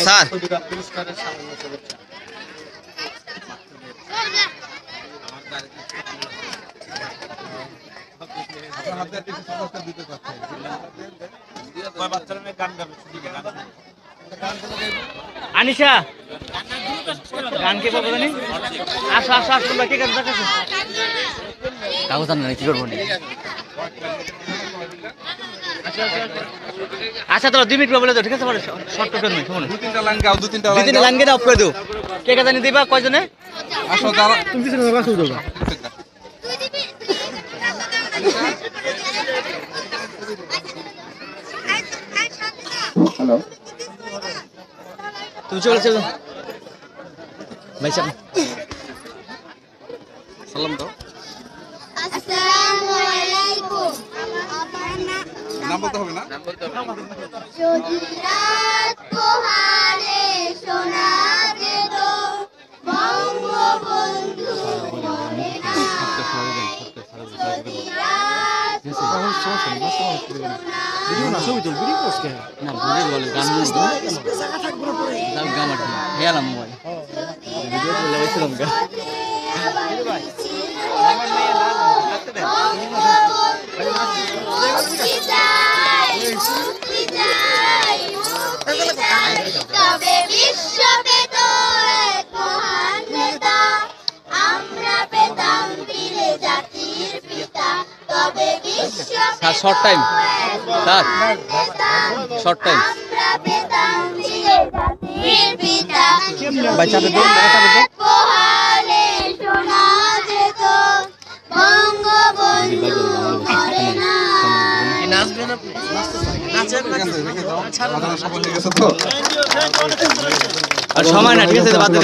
Sir Anisha গান কে বলবো জানি আসো আসো আসো তোমরা কে গান দেখাছো কাগজ আন না কি করবো নি আচ্ছা তোরা 2 মিনিট বলে দাও ঠিক আছে শর্ট করে নই শুনুন 2-3টা লাইন গাও 2-3টা লাইন গে দাও করে দাও কে কে জানি দিবা কয়জনে আসো দাঁড়া তুমি পিছনে বাসু দাও হ্যালো তুমি চলে চলো ভাই সালাম দাও আসসালামু আলাইকুম নাম বলতে হবে না যদি রাত পোহালে শোনা যেত বঙ্গবন্ধু বলে না। যদি রাত পোহালে শোনা ছবি তুলবি পোস্টে না ভুলে বলে গান গান হেয়ালাম মোবাইল ভিডিও চলে গেছিলাম গা তবে বিশ্ব পেত এক মহান নেতা আমরা পেতাম বীরে জাতির পিতা তবে বিশ্ব sir short time sir short time আমরা পেতাম বীরে জাতির পিতা ভাই চাপে দাও পোহালে শোনা যেত বঙ্গবন্ধু বলে না। নাচবেন আপনি নাচেন না সফল হয়ে গেছে তো আর সময় না ঠিক আছে বাদ দিয়ে